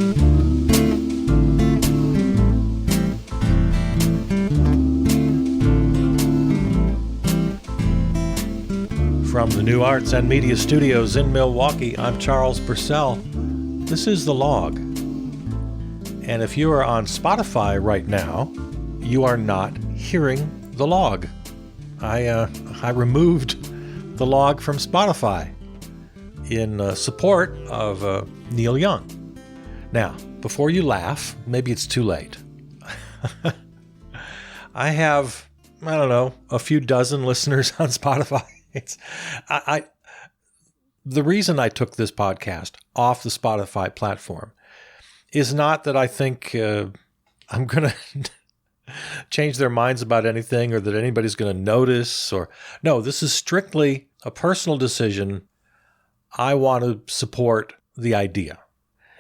From the New Arts and Media Studios in Milwaukee, I'm Charles Purcell. This is The Log. And if you are on Spotify right now, you are not hearing The Log. I removed The Log from Spotify in support of Neil Young. Now, before you laugh, maybe it's too late. I have, a few dozen listeners on Spotify. The reason I took this podcast off the Spotify platform is not that I think I'm going to change their minds about anything or that anybody's going to notice. No, this is strictly a personal decision. I want to support the idea.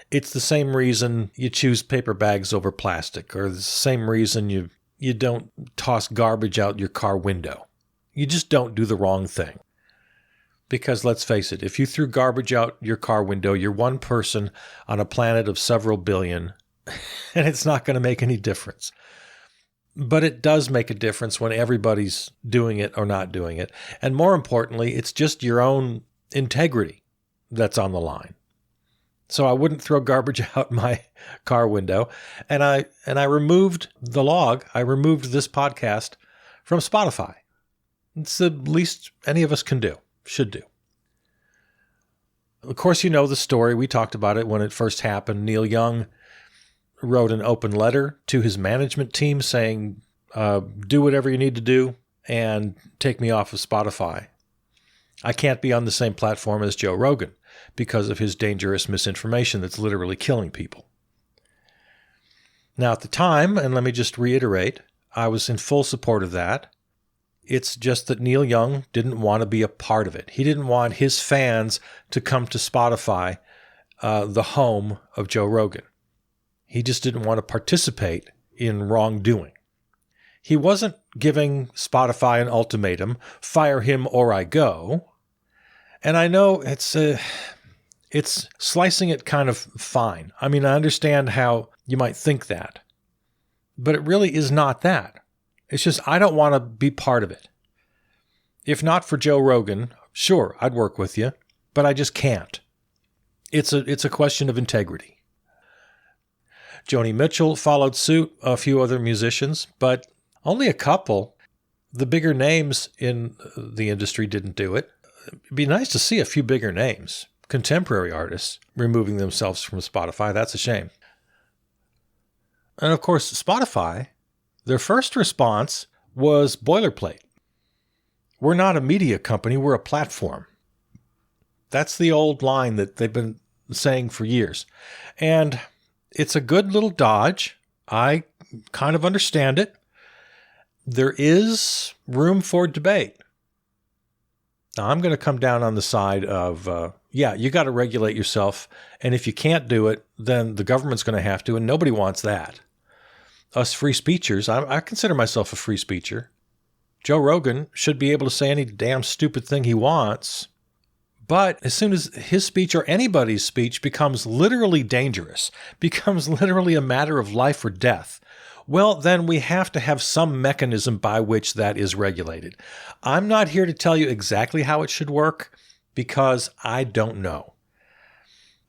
It's the same reason you choose paper bags over plastic, or the same reason you don't toss garbage out your car window. You just don't do the wrong thing. Because let's face it, if you threw garbage out your car window, you're one person on a planet of several billion, and it's not going to make any difference. But it does make a difference when everybody's doing it or not doing it. And more importantly, it's just your own integrity that's on the line. So I wouldn't throw garbage out my car window. And I removed The Log. I removed this podcast from Spotify. It's the least any of us can do, should do. Of course, you know the story. We talked about it when it first happened. Neil Young wrote an open letter to his management team saying, do whatever you need to do and take me off of Spotify. I can't be on the same platform as Joe Rogan because of his dangerous misinformation that's literally killing people. Now, at the time, and let me just reiterate, I was in full support of that. It's just that Neil Young didn't want to be a part of it. He didn't want his fans to come to Spotify, the home of Joe Rogan. He just didn't want to participate in wrongdoing. He wasn't giving Spotify an ultimatum, fire him or I go. And I know it's slicing it kind of fine. I mean, I understand how you might think that, but it really is not that. It's just I don't want to be part of it. If not for Joe Rogan, sure, I'd work with you, but I just can't. It's a question of integrity. Joni Mitchell followed suit, a few other musicians, but only a couple. The bigger names in the industry didn't do it. It'd be nice to see a few bigger names, contemporary artists, removing themselves from Spotify. That's a shame. And of course, Spotify, their first response was boilerplate. We're not a media company, we're a platform. That's the old line that they've been saying for years. And it's a good little dodge. I kind of understand it. There is room for debate. Now, I'm going to come down on the side of, you got to regulate yourself. And if you can't do it, then the government's going to have to, and nobody wants that. Us free speechers, I consider myself a free speecher. Joe Rogan should be able to say any damn stupid thing he wants. But as soon as his speech or anybody's speech becomes literally dangerous, becomes literally a matter of life or death, well, then we have to have some mechanism by which that is regulated. I'm not here to tell you exactly how it should work because I don't know.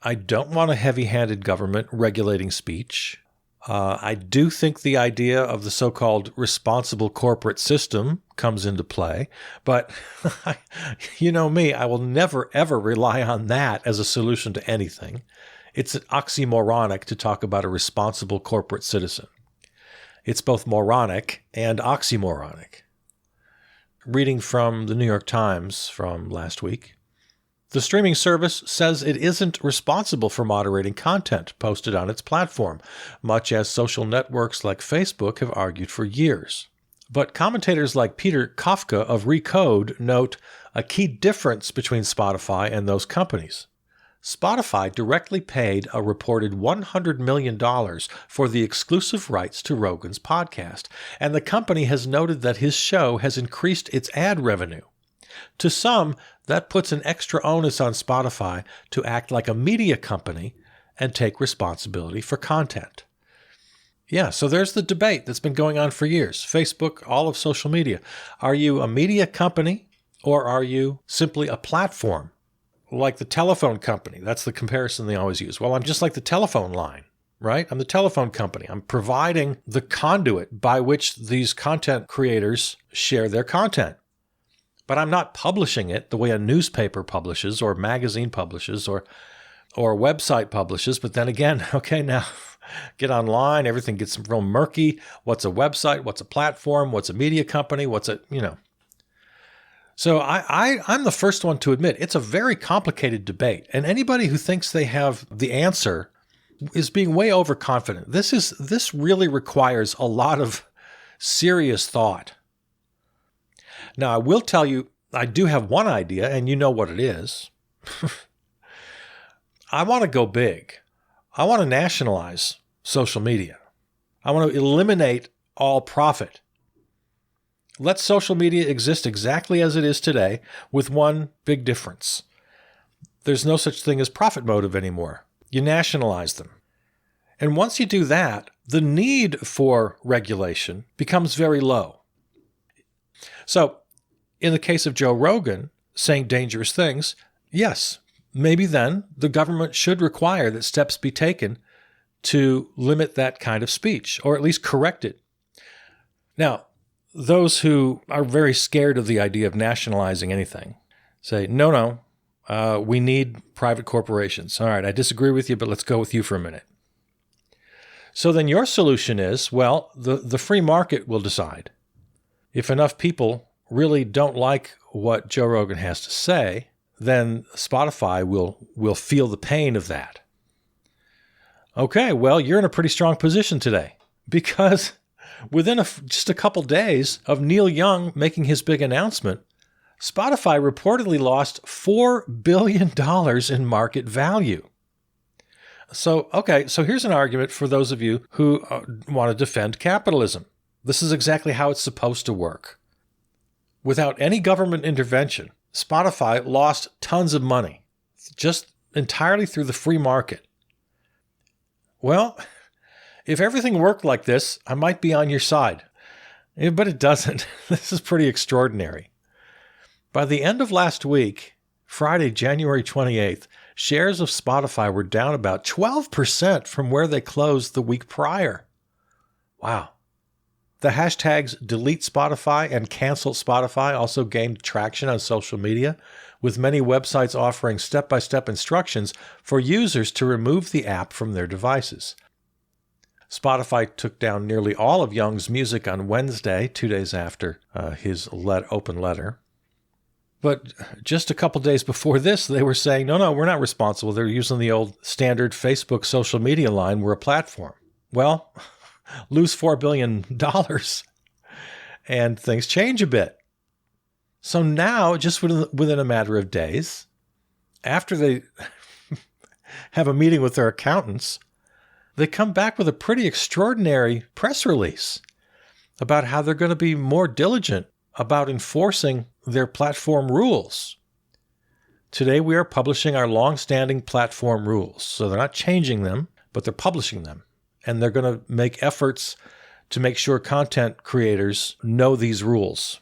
I don't want a heavy-handed government regulating speech. I do think the idea of the so-called responsible corporate system comes into play, but you know me, I will never, ever rely on that as a solution to anything. It's oxymoronic to talk about a responsible corporate citizen. It's both moronic and oxymoronic. Reading from the New York Times from last week, the streaming service says it isn't responsible for moderating content posted on its platform, much as social networks like Facebook have argued for years. But commentators like Peter Kafka of Recode note a key difference between Spotify and those companies. Spotify directly paid a reported $100 million for the exclusive rights to Rogan's podcast, and the company has noted that his show has increased its ad revenue. To some, that puts an extra onus on Spotify to act like a media company and take responsibility for content. Yeah, so there's the debate that's been going on for years. Facebook, all of social media. Are you a media company or are you simply a platform? Like the telephone company. That's the comparison they always use. Well, I'm just like the telephone line, right? I'm the telephone company. I'm providing the conduit by which these content creators share their content. But I'm not publishing it the way a newspaper publishes or magazine publishes or a website publishes. But then again, okay, now get online, everything gets real murky. What's a website? What's a platform? What's a media company? So I'm the first one to admit it's a very complicated debate. And anybody who thinks they have the answer is being way overconfident. This really requires a lot of serious thought. Now, I will tell you, I do have one idea, and you know what it is. I want to go big. I want to nationalize social media. I want to eliminate all profit. Let social media exist exactly as it is today, with one big difference. There's no such thing as profit motive anymore. You nationalize them. And once you do that, the need for regulation becomes very low. So, in the case of Joe Rogan saying dangerous things, yes, maybe then the government should require that steps be taken to limit that kind of speech, or at least correct it. Now, those who are very scared of the idea of nationalizing anything say, no, we need private corporations. All right, I disagree with you, but let's go with you for a minute. So then your solution is, well, the free market will decide. If enough people really don't like what Joe Rogan has to say, then Spotify will feel the pain of that. Okay, well, you're in a pretty strong position today because within just a couple days of Neil Young making his big announcement, Spotify reportedly lost $4 billion in market value. So here's an argument for those of you who want to defend capitalism. This is exactly how it's supposed to work. Without any government intervention, Spotify lost tons of money, just entirely through the free market. Well, if everything worked like this, I might be on your side. But it doesn't. This is pretty extraordinary. By the end of last week, Friday, January 28th, shares of Spotify were down about 12% from where they closed the week prior. Wow. The hashtags delete Spotify and cancel Spotify also gained traction on social media, with many websites offering step-by-step instructions for users to remove the app from their devices. Spotify took down nearly all of Young's music on Wednesday, 2 days after his open letter. But just a couple days before this, they were saying, no, we're not responsible. They're using the old standard Facebook social media line. We're a platform. Well, lose $4 billion and things change a bit. So now, just within a matter of days, after they have a meeting with their accountants, they come back with a pretty extraordinary press release about how they're going to be more diligent about enforcing their platform rules. Today, we are publishing our long-standing platform rules. So they're not changing them, but they're publishing them. And they're going to make efforts to make sure content creators know these rules.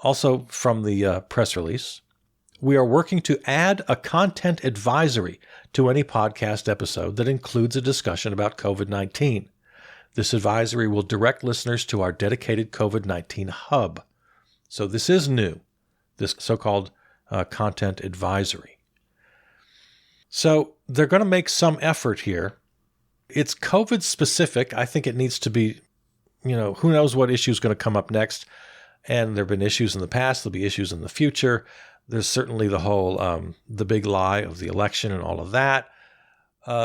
Also from the press release, we are working to add a content advisory to any podcast episode that includes a discussion about COVID-19. This advisory will direct listeners to our dedicated COVID-19 hub. So this is new, this so-called content advisory. So they're going to make some effort here. It's COVID specific. I think it needs to be, who knows what issue is going to come up next. And there have been issues in the past. There'll be issues in the future. There's certainly the whole, the big lie of the election and all of that.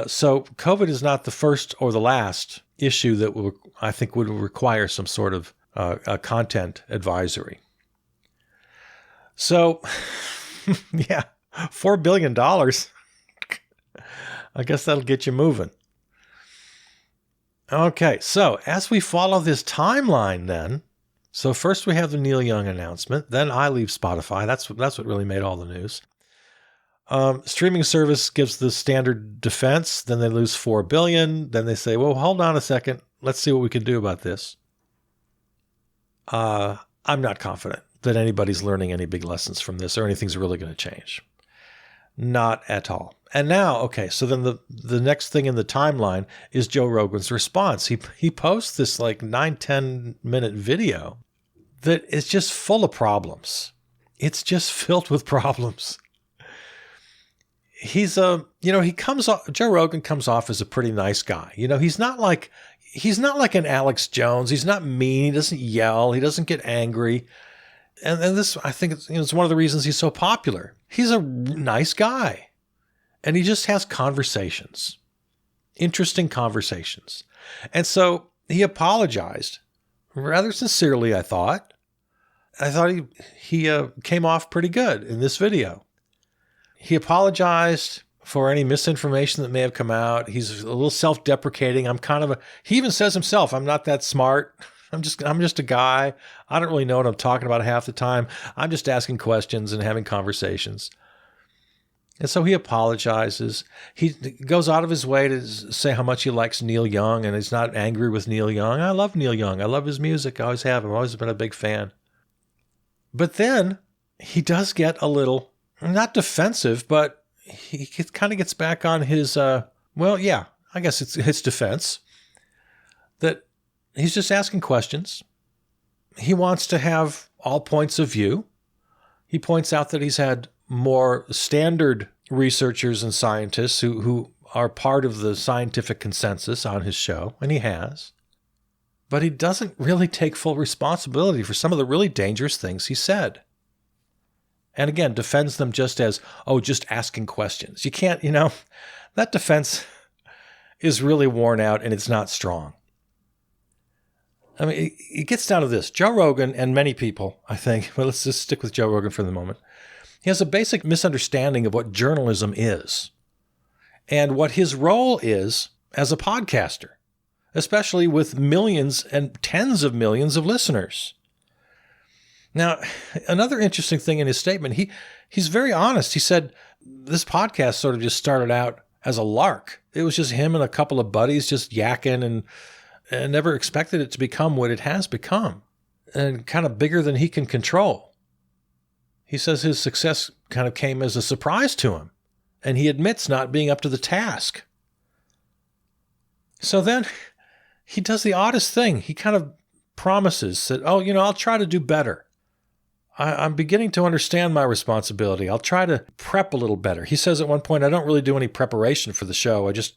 So COVID is not the first or the last issue that I think would require some sort of a content advisory. So, yeah, $4 billion. I guess that'll get you moving. Okay, so as we follow this timeline then, so first we have the Neil Young announcement, then I leave Spotify. That's what really made all the news. Streaming service gives the standard defense. Then they lose $4 billion. Then they say, well, hold on a second. Let's see what we can do about this. I'm not confident that anybody's learning any big lessons from this or anything's really going to change. Not at all. And now, okay, so then the next thing in the timeline is Joe Rogan's response. He posts this like 9-10 minute video that is just full of problems. It's just filled with problems. He's Joe Rogan comes off as a pretty nice guy. He's not like an Alex Jones. He's not mean. He doesn't yell. He doesn't get angry. And this, I think, it's one of the reasons he's so popular. He's a nice guy, and he just has conversations, interesting conversations. And so he apologized rather sincerely. I thought he came off pretty good in this video. He apologized for any misinformation that may have come out. He's a little self-deprecating. He even says himself, I'm not that smart. I'm just a guy. I don't really know what I'm talking about half the time. I'm just asking questions and having conversations. And so he apologizes. He goes out of his way to say how much he likes Neil Young, and he's not angry with Neil Young. I love Neil Young. I love his music. I always have. I've always been a big fan. But then he does get a little, not defensive, but he kind of gets back on his, I guess it's his defense, that he's just asking questions. He wants to have all points of view. He points out that he's had more standard researchers and scientists who are part of the scientific consensus on his show, and he has. But he doesn't really take full responsibility for some of the really dangerous things he said. And again, defends them just as, just asking questions. You can't, that defense is really worn out and it's not strong. I mean, it gets down to this. Joe Rogan and many people, I think, well, let's just stick with Joe Rogan for the moment. He has a basic misunderstanding of what journalism is and what his role is as a podcaster, especially with millions and tens of millions of listeners. Now, another interesting thing in his statement, he's very honest. He said this podcast sort of just started out as a lark. It was just him and a couple of buddies just yakking and never expected it to become what it has become and kind of bigger than he can control. He says his success kind of came as a surprise to him, and he admits not being up to the task. So then he does the oddest thing. He kind of promises that, I'll try to do better. I'm beginning to understand my responsibility. I'll try to prep a little better. He says at one point, I don't really do any preparation for the show. I just,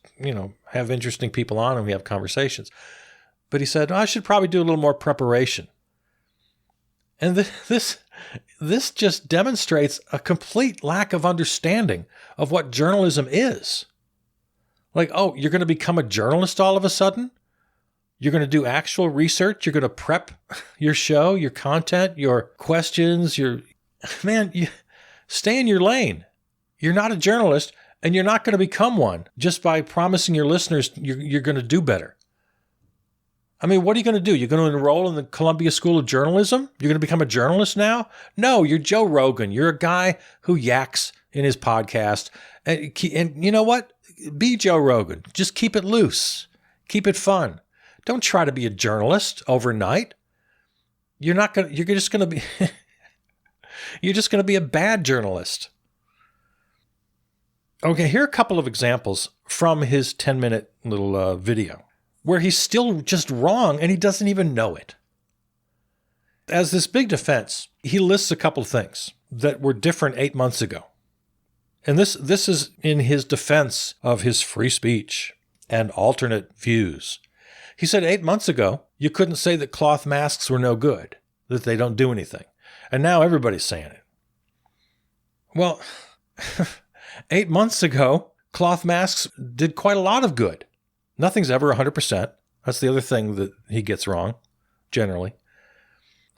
have interesting people on and we have conversations. But he said, I should probably do a little more preparation. And this just demonstrates a complete lack of understanding of what journalism is. Like, you're going to become a journalist all of a sudden? You're going to do actual research. You're going to prep your show, your content, your questions, you stay in your lane. You're not a journalist, and you're not going to become one just by promising your listeners you're going to do better. I mean, what are you going to do? You're going to enroll in the Columbia School of Journalism? You're going to become a journalist now? No, you're Joe Rogan. You're a guy who yaks in his podcast. And you know what? Be Joe Rogan. Just keep it loose. Keep it fun. Don't try to be a journalist overnight. You're just going to be a bad journalist. Okay, here are a couple of examples from his 10-minute little video where he's still just wrong and he doesn't even know it. As this big defense, he lists a couple of things that were different 8 months ago. And this is in his defense of his free speech and alternate views. He said 8 months ago, you couldn't say that cloth masks were no good, that they don't do anything. And now everybody's saying it. Well, 8 months ago, cloth masks did quite a lot of good. Nothing's ever 100%. That's the other thing that he gets wrong, generally.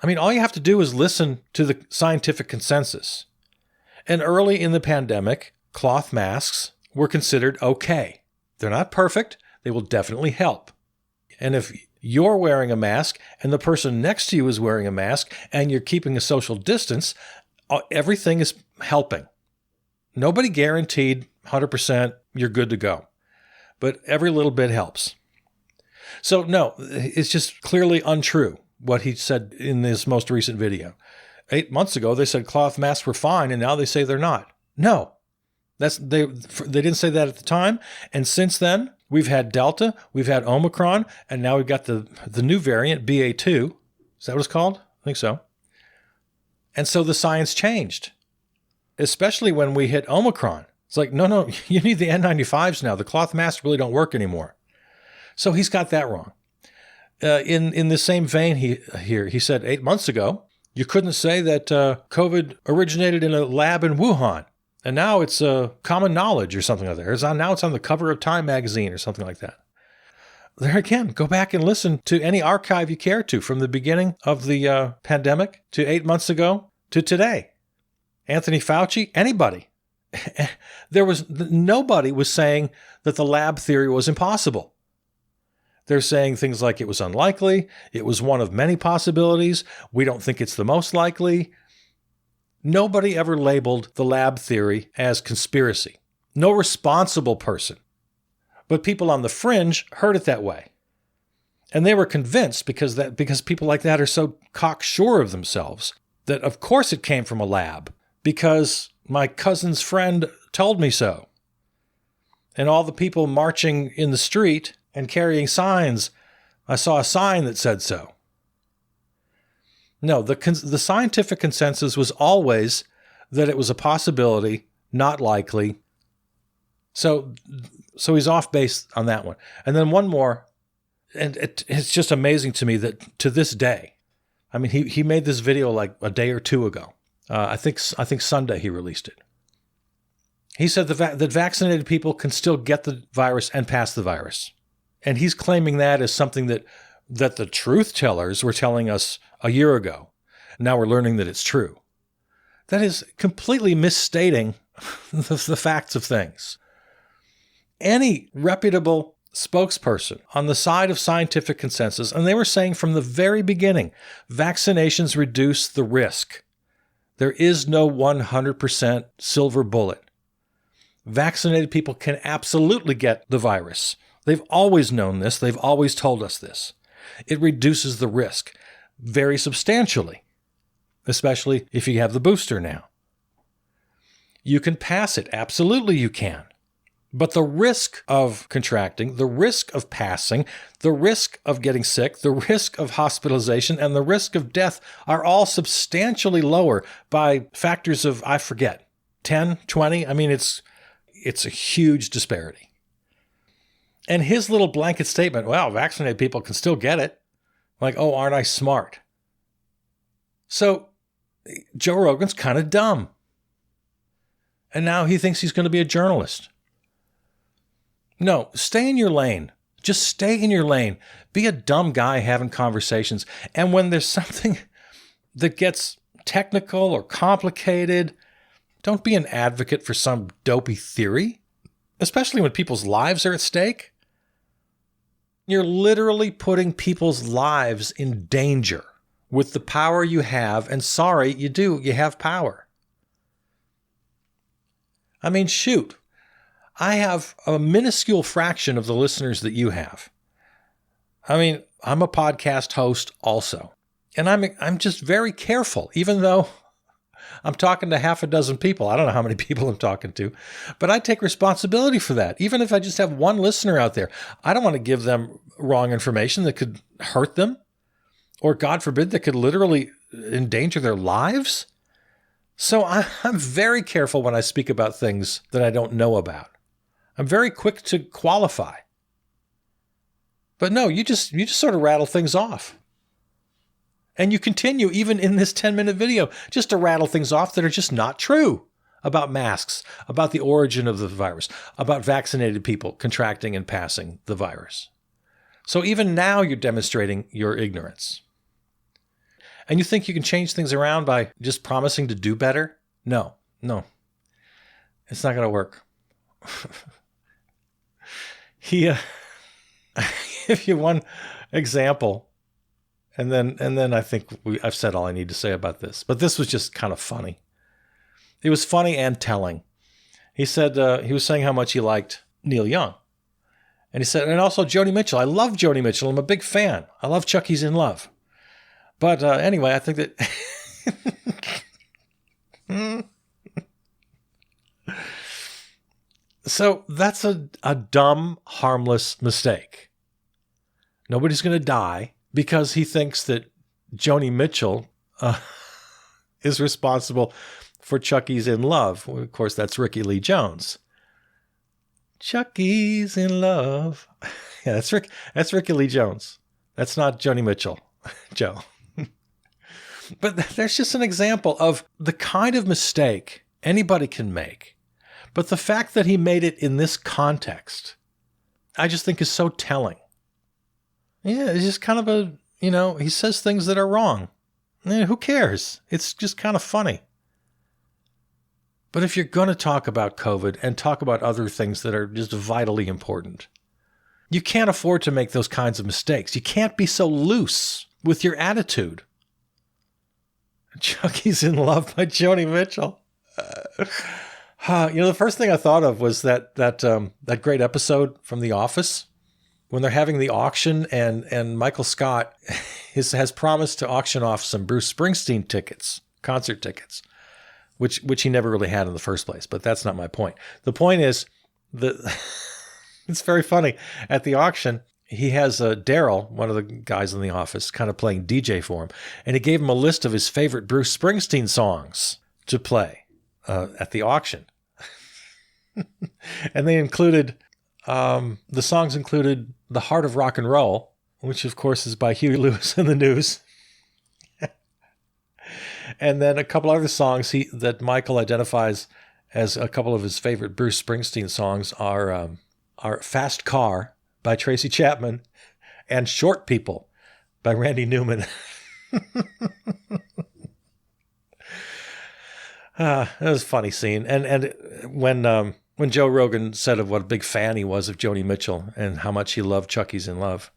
I mean, all you have to do is listen to the scientific consensus. And early in the pandemic, cloth masks were considered okay. They're not perfect. They will definitely help. And if you're wearing a mask and the person next to you is wearing a mask and you're keeping a social distance, everything is helping. Nobody guaranteed 100% you're good to go, but every little bit helps. So no, it's just clearly untrue what he said in this most recent video. 8 months ago, they said cloth masks were fine, and now they say they're not. No, they didn't say that at the time. And since then, we've had Delta, we've had Omicron, and now we've got the new variant, BA2. Is that what it's called? I think so. And so the science changed, especially when we hit Omicron. It's like, no, you need the N95s now. The cloth masks really don't work anymore. So he's got that wrong. In the same vein, he said 8 months ago, you couldn't say that COVID originated in a lab in Wuhan, and now it's common knowledge or something like that. Now it's on the cover of Time magazine or something like that. There again, go back and listen to any archive you care to from the beginning of the pandemic to 8 months ago to today. Anthony Fauci, anybody. Nobody was saying that the lab theory was impossible. They're saying things like it was unlikely, it was one of many possibilities, we don't think it's the most likely. Nobody ever labeled the lab theory as conspiracy. No responsible person. But people on the fringe heard it that way. And they were convinced because people like that are so cocksure of themselves that of course it came from a lab because my cousin's friend told me so. And all the people marching in the street and carrying signs, I saw a sign that said so. No, the scientific consensus was always that it was a possibility, not likely. So he's off base on that one. And then one more, and it's just amazing to me that to this day, I mean, he made this video like a day or two ago. I think Sunday he released it. He said that vaccinated people can still get the virus and pass the virus. And he's claiming that as something that the truth tellers were telling us a year ago. Now we're learning that it's true. That is completely misstating the facts of things. Any reputable spokesperson on the side of scientific consensus, and they were saying from the very beginning, vaccinations reduce the risk. There is no 100% silver bullet. Vaccinated people can absolutely get the virus. They've always known this. They've always told us this. It reduces the risk very substantially, especially if you have the booster now. You can pass it. Absolutely you can. But the risk of contracting, the risk of passing, the risk of getting sick, the risk of hospitalization, and the risk of death are all substantially lower by factors of, I forget, 10, 20? I mean, it's a huge disparity. And his little blanket statement, well, vaccinated people can still get it. Like, oh, aren't I smart? So Joe Rogan's kind of dumb. And now he thinks he's going to be a journalist. No, stay in your lane. Just stay in your lane. Be a dumb guy having conversations. And when there's something that gets technical or complicated, don't be an advocate for some dopey theory, especially when people's lives are at stake. You're literally putting people's lives in danger with the power you have. And sorry, you do. You have power. I mean, shoot. I have a minuscule fraction of the listeners that you have. I mean, I'm a podcast host also. And I'm just very careful, even though I'm talking to half a dozen people. I don't know how many people I'm talking to, but I take responsibility for that. Even if I just have one listener out there, I don't want to give them wrong information that could hurt them or, God forbid, that could literally endanger their lives. So I'm very careful when I speak about things that I don't know about. I'm very quick to qualify. But no, you just sort of rattle things off. And you continue, even in this 10-minute video, just to rattle things off that are just not true about masks, about the origin of the virus, about vaccinated people contracting and passing the virus. So even now you're demonstrating your ignorance. And you think you can change things around by just promising to do better? No. It's not going to work. I'll give you one example. And then I think I've said all I need to say about this. But this was just kind of funny. It was funny and telling. He said he was saying how much he liked Neil Young. And he said, and also Joni Mitchell. I love Joni Mitchell. I'm a big fan. I love Chucky's in Love. But anyway, I think that... So that's a dumb, harmless mistake. Nobody's going to die because he thinks that Joni Mitchell is responsible for Chucky's in Love. Well, of course, that's Ricky Lee Jones. Chucky's in Love. Yeah, that's Ricky Lee Jones. That's not Joni Mitchell, Joe. But there's just an example of the kind of mistake anybody can make. But the fact that he made it in this context, I just think is so telling. Yeah, it's just kind of he says things that are wrong. Who cares? It's just kind of funny. But if you're going to talk about COVID and talk about other things that are just vitally important, you can't afford to make those kinds of mistakes. You can't be so loose with your attitude. Chucky's in Love by Joni Mitchell. The first thing I thought of was that great episode from The Office when they're having the auction and Michael Scott has promised to auction off some Bruce Springsteen tickets, concert tickets, which he never really had in the first place. But that's not my point. The point is that it's very funny. At the auction, he has Daryl, one of the guys in the office, kind of playing DJ for him, and he gave him a list of his favorite Bruce Springsteen songs to play at the auction. And they included, the songs included The Heart of Rock and Roll, which of course is by Huey Lewis and the News. And then a couple other songs that Michael identifies as a couple of his favorite Bruce Springsteen songs are Fast Car by Tracy Chapman and Short People by Randy Newman. That was a funny scene. And when Joe Rogan said of what a big fan he was of Joni Mitchell and how much he loved Chucky's in Love,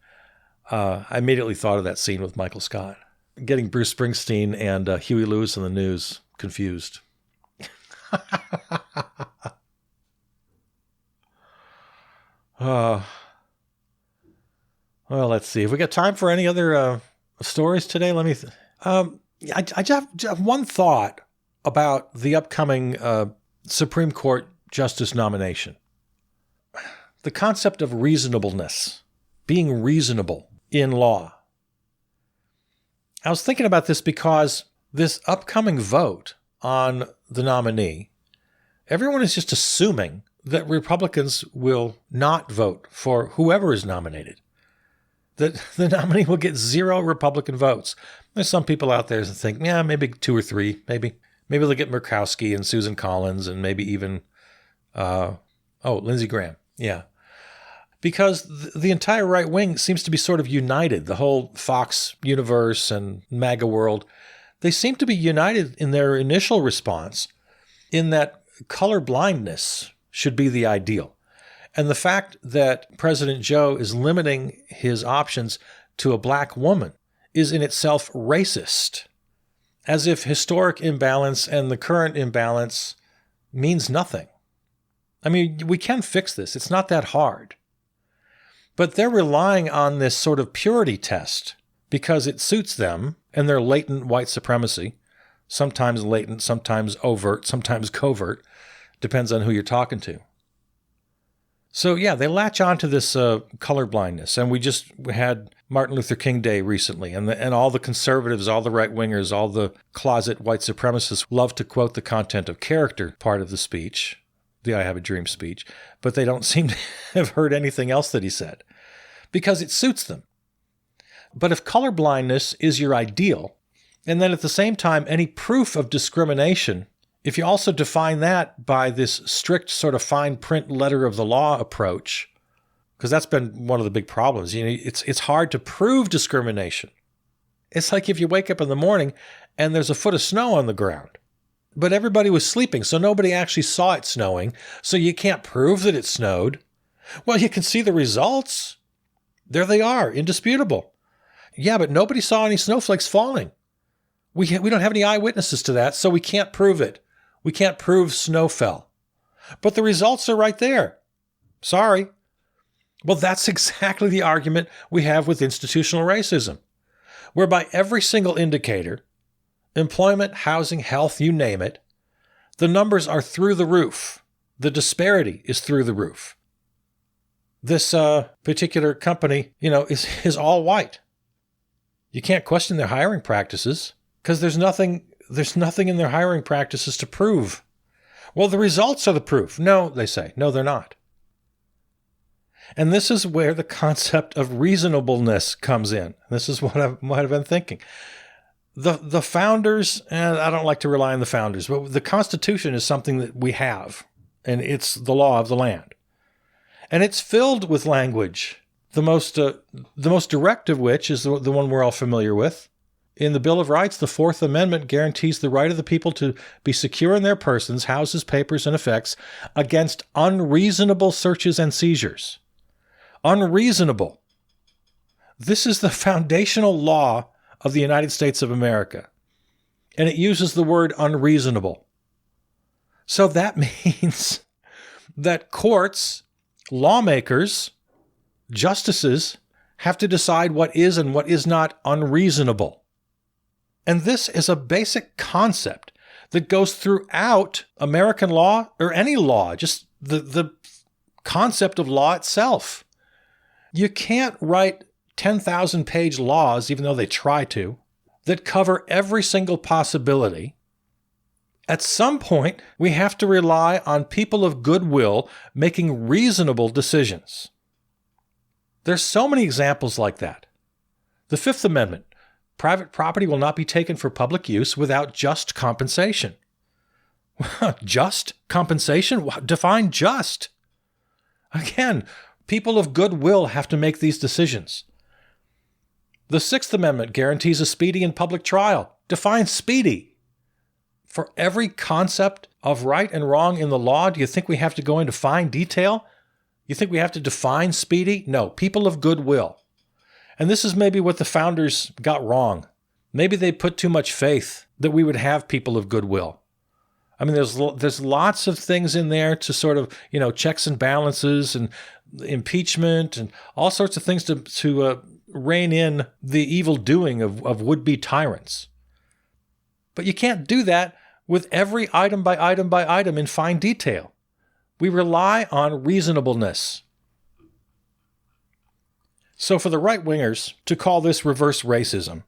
I immediately thought of that scene with Michael Scott. Getting Bruce Springsteen and Huey Lewis and the News confused. Well, let's see. Have we got time for any other stories today? Let me... I just have one thought about the upcoming Supreme Court Justice nomination. The concept of reasonableness, being reasonable in law. I was thinking about this because this upcoming vote on the nominee, everyone is just assuming that Republicans will not vote for whoever is nominated. That the nominee will get 0 Republican votes. There's some people out there that think, yeah, maybe 2 or 3, maybe they'll get Murkowski and Susan Collins and maybe even, Lindsey Graham. Yeah. Because the entire right wing seems to be sort of united. The whole Fox universe and MAGA world, they seem to be united in their initial response in that color blindness should be the ideal. And the fact that President Joe is limiting his options to a black woman is in itself racist, as if historic imbalance and the current imbalance means nothing. I mean, we can fix this. It's not that hard. But they're relying on this sort of purity test because it suits them and their latent white supremacy, sometimes latent, sometimes overt, sometimes covert, depends on who you're talking to. So yeah, they latch on to this colorblindness, and we had Martin Luther King Day recently, and all the conservatives, all the right-wingers, all the closet white supremacists love to quote the content of character part of the speech, the I Have a Dream speech, but they don't seem to have heard anything else that he said, because it suits them. But if colorblindness is your ideal, and then at the same time any proof of discrimination, if you also define that by this strict sort of fine print letter of the law approach, because that's been one of the big problems. It's hard to prove discrimination. It's like if you wake up in the morning and there's a foot of snow on the ground, but everybody was sleeping, so nobody actually saw it snowing, so you can't prove that it snowed. Well, you can see the results. There they are, indisputable. Yeah, but nobody saw any snowflakes falling. We don't have any eyewitnesses to that, so we can't prove it. We can't prove snow fell. But the results are right there. Sorry. Well, that's exactly the argument we have with institutional racism, whereby every single indicator, employment, housing, health, you name it, the numbers are through the roof. The disparity is through the roof. This particular company, is all white. You can't question their hiring practices because there's nothing in their hiring practices to prove. Well, the results are the proof. No, they say. No, they're not. And this is where the concept of reasonableness comes in. This is what I've been thinking. The founders, and I don't like to rely on the founders, but the Constitution is something that we have, and it's the law of the land. And it's filled with language, the most direct of which is the one we're all familiar with. In the Bill of Rights, the Fourth Amendment guarantees the right of the people to be secure in their persons, houses, papers, and effects against unreasonable searches and seizures. Unreasonable. This is the foundational law of the United States of America, and it uses the word unreasonable. So that means that courts, lawmakers, justices have to decide what is and what is not unreasonable. And this is a basic concept that goes throughout American law or any law, just the concept of law itself. You can't write 10,000-page laws, even though they try to, that cover every single possibility. At some point, we have to rely on people of goodwill making reasonable decisions. There's so many examples like that. The Fifth Amendment, private property will not be taken for public use without just compensation. Just compensation? Define just. Again, people of goodwill have to make these decisions. The Sixth Amendment guarantees a speedy and public trial. Define speedy. For every concept of right and wrong in the law, do you think we have to go into fine detail? You think we have to define speedy? No, people of goodwill. And this is maybe what the founders got wrong. Maybe they put too much faith that we would have people of goodwill. I mean, there's lots of things in there to sort of, checks and balances and impeachment and all sorts of things to rein in the evil doing of would-be tyrants. But you can't do that with every item by item by item in fine detail. We rely on reasonableness. So for the right-wingers, to call this reverse racism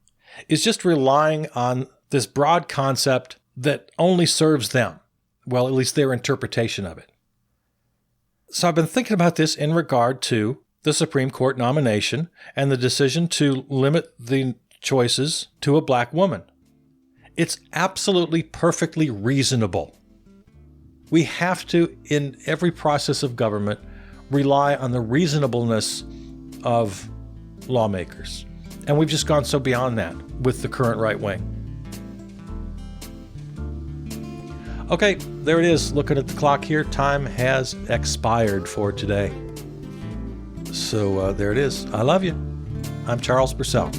is just relying on this broad concept that only serves them. Well, at least their interpretation of it. So I've been thinking about this in regard to the Supreme Court nomination and the decision to limit the choices to a black woman. It's absolutely perfectly reasonable. We have to, in every process of government, rely on the reasonableness of lawmakers. And we've just gone so beyond that with the current right wing. Okay, there it is. Looking at the clock here, time has expired for today. So there it is. I love you. I'm Charles Purcell.